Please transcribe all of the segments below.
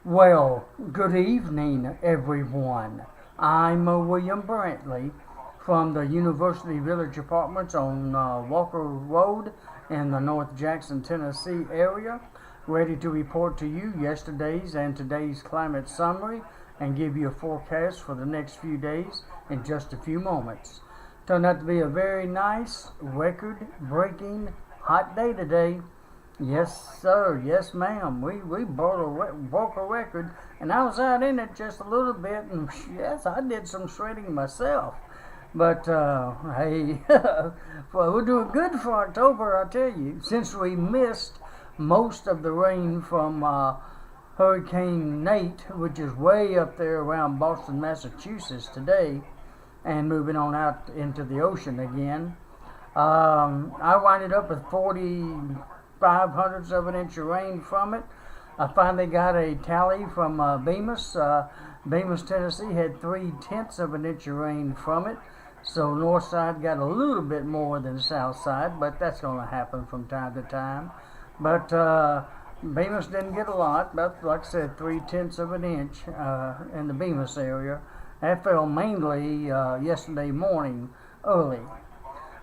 Well, good evening, everyone. I'm William Brantley from the University Village Apartments on Walker Road in the North Jackson, Tennessee area, ready to report to you yesterday's and today's climate summary and give you a forecast for the next few days in just a few moments. Turned out to be a very nice, record-breaking hot day today. Yes, sir. Yes, ma'am. We broke a record, and I was out in it just a little bit, and yes, I did some shredding myself. But hey, well, we're doing good for October, I tell you. Since we missed most of the rain from Hurricane Nate, which is way up there around Boston, Massachusetts today, and moving on out into the ocean again. I winded up with 45 hundredths of an inch of rain from it. I finally got a tally from Bemis. Bemis, Tennessee had 3/10 of an inch of rain from it. So north side got a little bit more than the south side, but that's going to happen from time to time. But Bemis didn't get a lot, but like I said, 3/10 of an inch in the Bemis area. That fell mainly yesterday morning early.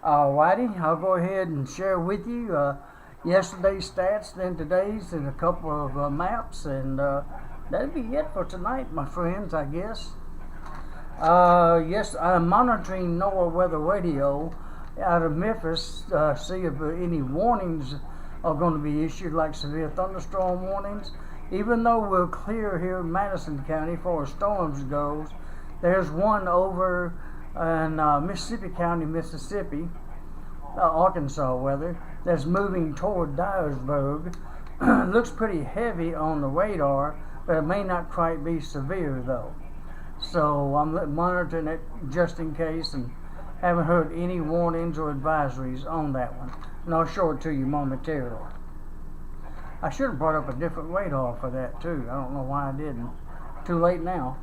Alrighty, I'll go ahead and share with you yesterday's stats, then today's, and a couple of maps, and that'll be it for tonight, my friends, I guess. Yes, I'm monitoring NOAA Weather Radio out of Memphis, see if any warnings are going to be issued, like severe thunderstorm warnings. Even though we're clear here in Madison County for storms goes, there's one over in Mississippi County, Mississippi, Arkansas weather, that's moving toward Dyersburg. Looks pretty heavy on the radar, but it may not quite be severe though. So I'm monitoring it just in case, and haven't heard any warnings or advisories on that one. And I'll show it to you momentarily. I should have brought up a different radar for that too. I don't know why I didn't. Too late now.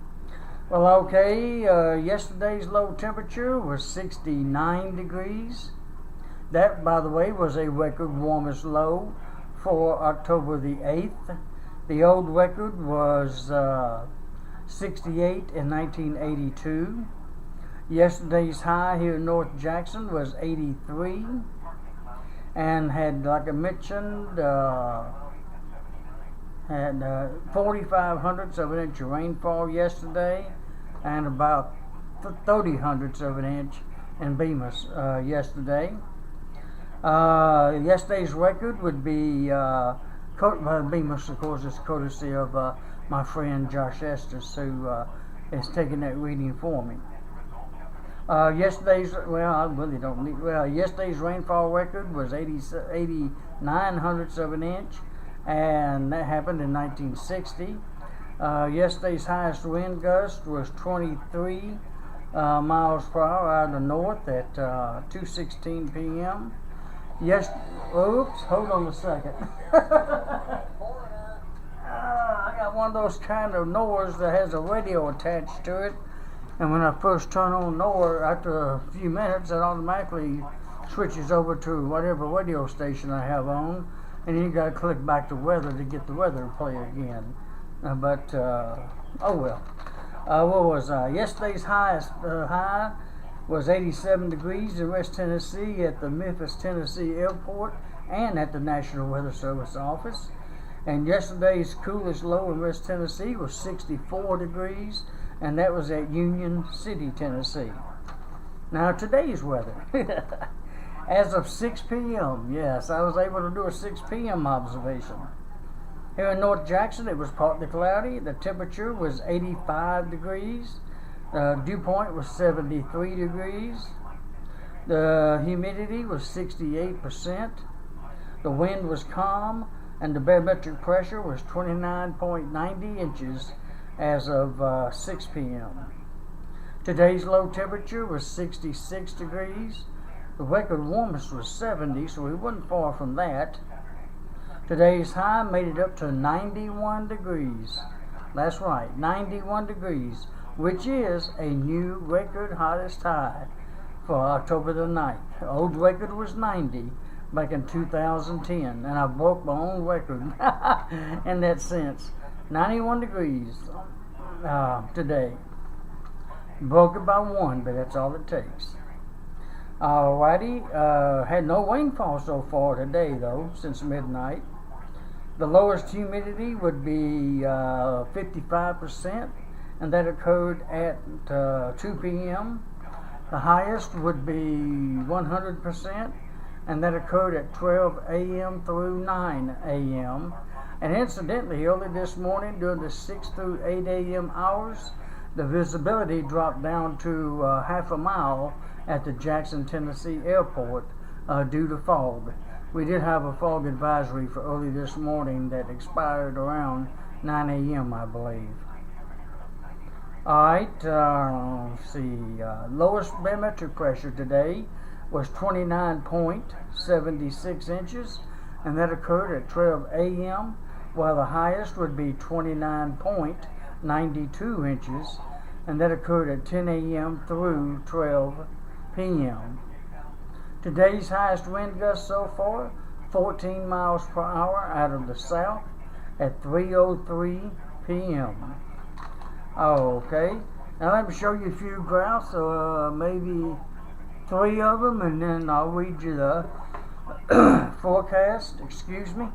Well, okay, yesterday's low temperature was 69 degrees. That, by the way, was a record warmest low for October the 8th. The old record was 68 in 1982. Yesterday's high here in North Jackson was 83, and had, like I mentioned, had 45 hundredths of an inch of rainfall yesterday, and about 30 hundredths of an inch in Bemis yesterday. Yesterday's record would be Bemis, of course, is courtesy of my friend Josh Estes, who is taking that reading for me. Yesterday's rainfall record was 89 hundredths of an inch, and that happened in 1960. Yesterday's highest wind gust was 23 miles per hour out of the north at 2:16 p.m. Yes. Oops. Hold on a second. I got one of those kind of NOAAs that has a radio attached to it, and when I first turn on NOAA, after a few minutes, it automatically switches over to whatever radio station I have on, and you got to click back to weather to get the weather to play again. Oh well. What was yesterday's highest high was 87 degrees in West Tennessee at the Memphis, Tennessee airport and at the National Weather Service office. And yesterday's coolest low in West Tennessee was 64 degrees, and that was at Union City, Tennessee. Now today's weather. As of 6 p.m., yes, I was able to do a 6 p.m. observation. Here in North Jackson, it was partly cloudy. The temperature was 85 degrees. The dew point was 73 degrees. The humidity was 68%. The wind was calm, and the barometric pressure was 29.90 inches as of 6 p.m. Today's low temperature was 66 degrees. The record warmest was 70, so we wasn't far from that. Today's high made it up to 91 degrees. That's right, 91 degrees, which is a new record hottest high for October the 9th. The old record was 90 back in 2010, and I broke my own record in that sense. 91 degrees today. Broke it by 1, but that's all it takes. Alrighty, had no rainfall so far today though, since midnight. The lowest humidity would be 55%, and that occurred at 2 p.m. The highest would be 100%, and that occurred at 12 a.m. through 9 a.m. And incidentally, early this morning during the 6 through 8 a.m. hours, the visibility dropped down to half a mile at the Jackson, Tennessee airport due to fog. We did have a fog advisory for early this morning that expired around 9 a.m. I believe. Alright, let's see. Lowest barometric pressure today was 29.76 inches, and that occurred at 12 a.m., while the highest would be 29.92 inches, and that occurred at 10 a.m. through 12 p.m. Today's highest wind gust so far, 14 miles per hour out of the south at 3:03 p.m. Okay, now let me show you a few graphs, maybe 3 of them, and then I'll read you the forecast. Excuse me.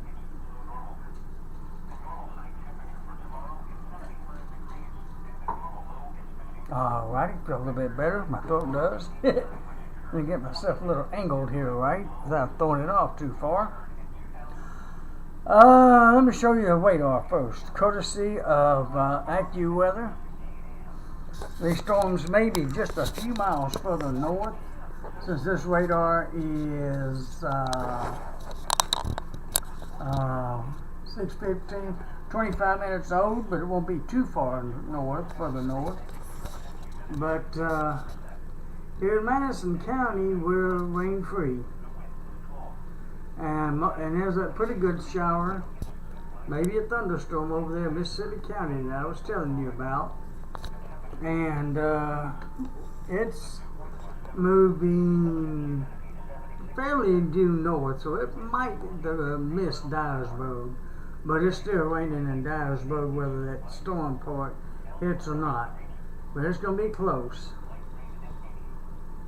Alrighty, feel a little bit better. My throat does. Let me get myself a little angled here, right, without throwing it off too far. Let me show you the radar first, courtesy of AccuWeather. These storms may be just a few miles further north, since this radar is 6:15, 25 minutes old, but it won't be too far north, further north. But here in Madison County, we're rain-free. And there's a pretty good shower, maybe a thunderstorm over there in Mississippi County that I was telling you about. And it's moving fairly due north, so it might miss Dyersburg, but it's still raining in Dyersburg whether that storm part hits or not. But it's going to be close.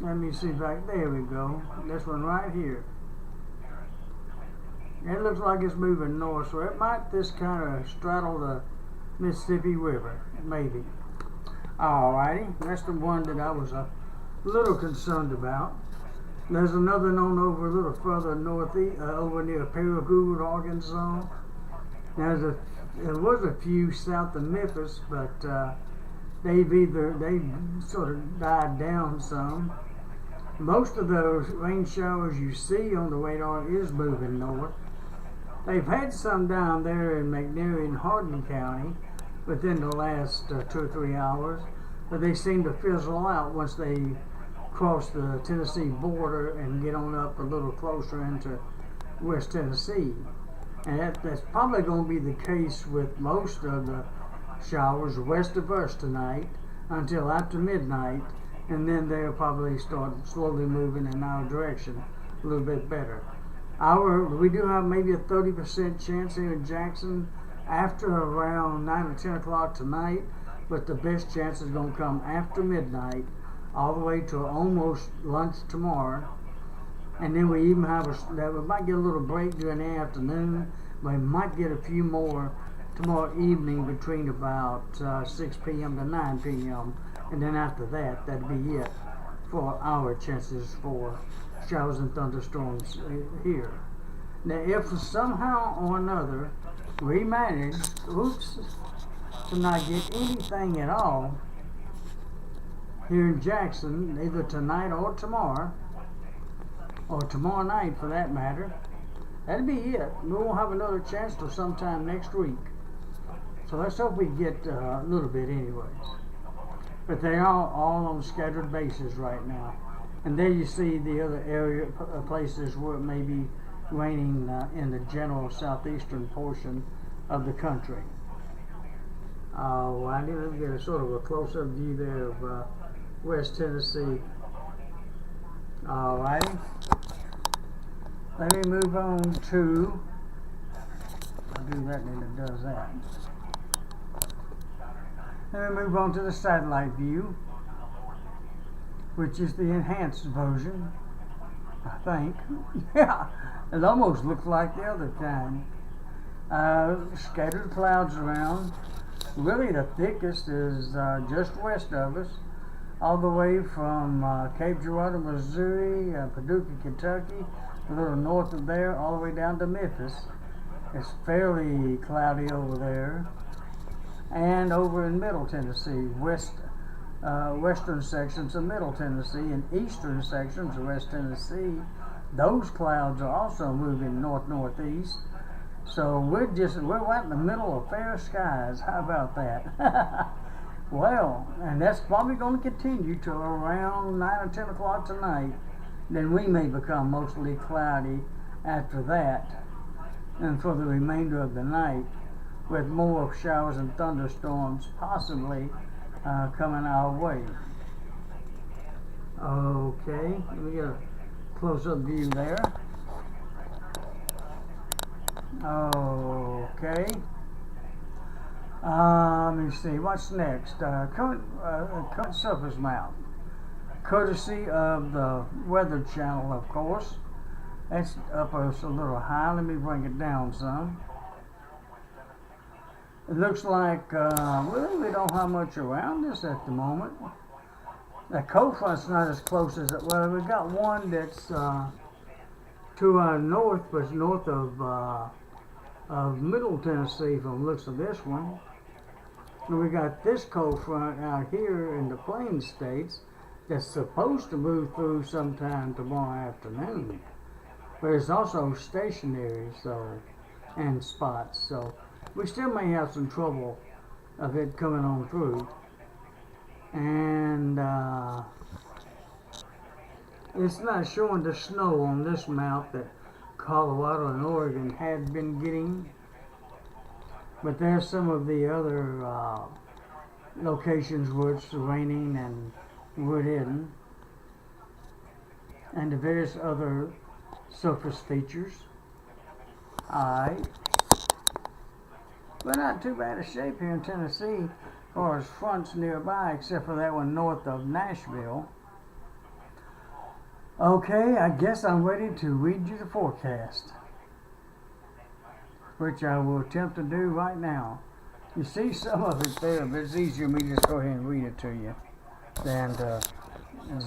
Let me see back there we go. This one right here. It looks like it's moving north, so it might just kind of straddle the Mississippi River, maybe. Alrighty, that's the one that I was a little concerned about. There's another known over a little further northeast, over near Paragould, Arkansas. There was a few south of Memphis, but they sort of died down some. Most of those rain showers you see on the radar is moving north. They've had some down there in McNairy and Hardin County within the last 2 or 3 hours, but they seem to fizzle out once they cross the Tennessee border and get on up a little closer into West Tennessee. And that's probably going to be the case with most of the showers west of us tonight until after midnight, and then they'll probably start slowly moving in our direction a little bit better. We do have maybe a 30% chance here in Jackson after around 9 or 10 o'clock tonight, but the best chance is going to come after midnight all the way to almost lunch tomorrow. And then we even have we might get a little break during the afternoon. We might get a few more tomorrow evening between about 6 p.m. to 9 p.m. And then after that, that'd be it for our chances for showers and thunderstorms here. Now, if somehow or another we manage, to not get anything at all here in Jackson, either tonight or tomorrow night for that matter, that'd be it. We won't have another chance till sometime next week. So let's hope we get a little bit anyways. But they are all on scattered basis right now. And there you see the other places where it may be raining in the general southeastern portion of the country. I need to get a sort of a close-up view there of West Tennessee. Alrighty. Let me move on to, I'll do that and it does that. Then we move on to the satellite view, which is the enhanced version, I think. Yeah, it almost looks like the other kind. Scattered clouds around. Really, the thickest is just west of us, all the way from Cape Girardeau, Missouri, Paducah, Kentucky, a little north of there, all the way down to Memphis. It's fairly cloudy over there. And over in Middle Tennessee, western sections of Middle Tennessee and eastern sections of West Tennessee, those clouds are also moving north-northeast. So we're right in the middle of fair skies. How about that? Well, and that's probably going to continue till around 9 or 10 o'clock tonight. Then we may become mostly cloudy after that, and for the remainder of the night, with more showers and thunderstorms possibly coming our way. Okay, let me get a close-up view there. Okay. Let me see, what's next? Current surface map. Courtesy of the Weather Channel, of course. That's up us a little high. Let me bring it down some. It looks like really we don't have much around us at the moment. The cold front's not as close as it. Well, we got one that's to our north, but it's north of Middle Tennessee from the looks of this one. And we got this cold front out here in the Plains states that's supposed to move through sometime tomorrow afternoon. But it's also stationary, so, and spots, so we still may have some trouble of it coming on through. And it's not showing the snow on this map that Colorado and Oregon had been getting, but there's some of the other locations where it's raining and where it isn't, and the various other surface features. Alright, we're not too bad a shape here in Tennessee as far as fronts nearby, except for that one north of Nashville. Okay, I guess I'm ready to read you the forecast, which I will attempt to do right now. You see some of it there, but it's easier for me to just go ahead and read it to you than to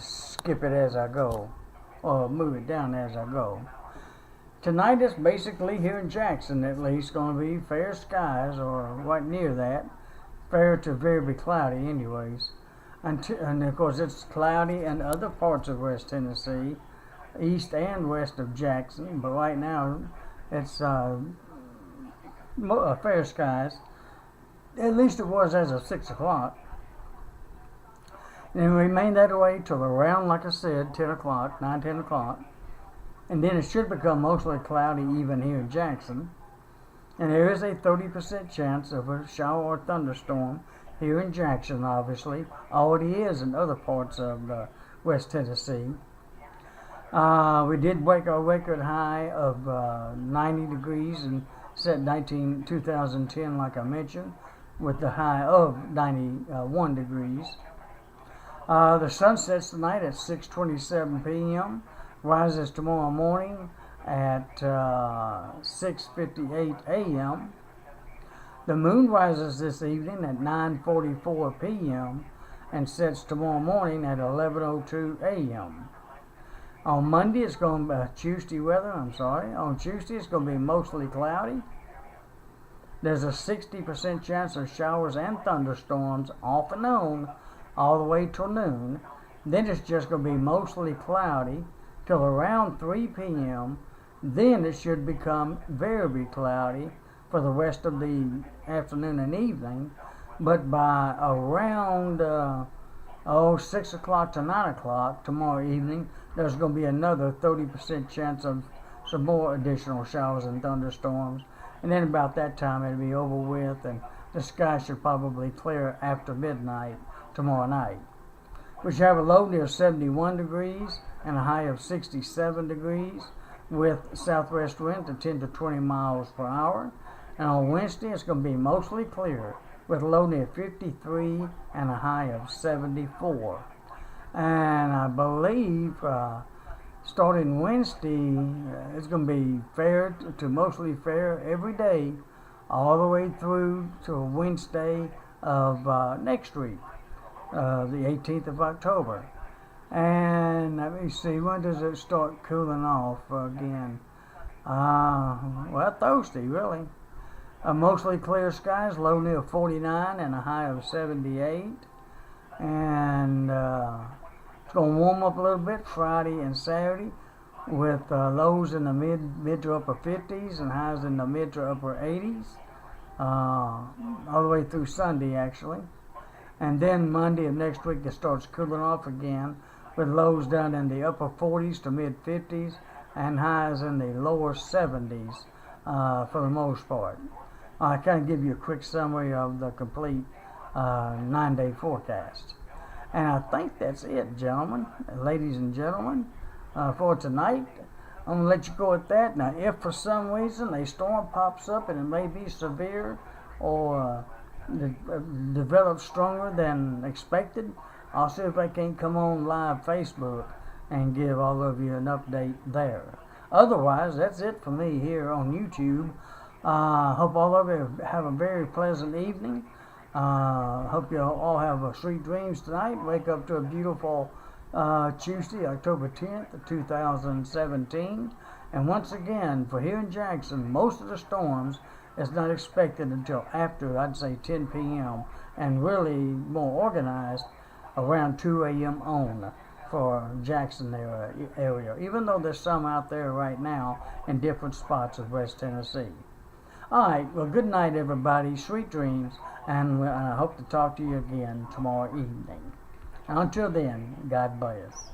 skip it as I go, or move it down as I go. Tonight is basically here in Jackson at least going to be fair skies, or right near that. Fair to very cloudy anyways. And of course it's cloudy in other parts of West Tennessee, east and west of Jackson, but right now it's fair skies. At least it was as of 6 o'clock. And it remained that way till around, like I said, 10 o'clock, 9, 10 o'clock. And then it should become mostly cloudy even here in Jackson. And there is a 30% chance of a shower or thunderstorm here in Jackson, obviously. Already is in other parts of West Tennessee. We did break our record high of 90 degrees and set 2010, like I mentioned, with the high of 91 degrees. The sun sets tonight at 6:27 p.m., rises tomorrow morning at 6:58 a.m. The moon rises this evening at 9:44 p.m. and sets tomorrow morning at 11:02 a.m. On Monday, it's going to be Tuesday weather. On Tuesday, it's going to be mostly cloudy. There's a 60% chance of showers and thunderstorms off and on all the way till noon. Then it's just going to be mostly cloudy till around 3 p.m. Then it should become very cloudy for the rest of the afternoon and evening. But by around 6 o'clock to 9 o'clock tomorrow evening, there's going to be another 30% chance of some more additional showers and thunderstorms. And then about that time it'll be over with, and the sky should probably clear after midnight tomorrow night. We should have a low near 71 degrees and a high of 67 degrees with southwest wind to 10 to 20 miles per hour. And on Wednesday it's going to be mostly clear with a low near 53 and a high of 74. And I believe starting Wednesday, it's going to be fair to mostly fair every day, all the way through to Wednesday of next week, the 18th of October. And let me see, when does it start cooling off again? Well, Thursday, really. Mostly clear skies, low near 49 and a high of 78. And it's going to warm up a little bit Friday and Saturday with lows in the mid to upper 50s and highs in the mid to upper 80s. All the way through Sunday, actually. And then Monday of next week, it starts cooling off again with lows down in the upper 40s to mid 50s and highs in the lower 70s for the most part. I kind of give you a quick summary of the complete 9-day forecast. And I think that's it, gentlemen, ladies and gentlemen, for tonight. I'm going to let you go at that. Now, if for some reason a storm pops up and it may be severe or develops stronger than expected, I'll see if I can't come on live Facebook and give all of you an update there. Otherwise, that's it for me here on YouTube. Hope all of you have a very pleasant evening. Hope you all have sweet dreams tonight. Wake up to a beautiful Tuesday, October 10th, 2017. And once again, for here in Jackson, most of the storms is not expected until after, I'd say, 10 p.m. and really more organized around 2 a.m. on for Jackson area, even though there's some out there right now in different spots of West Tennessee. All right, well, good night, everybody. Sweet dreams, and I hope to talk to you again tomorrow evening. Until then, God bless.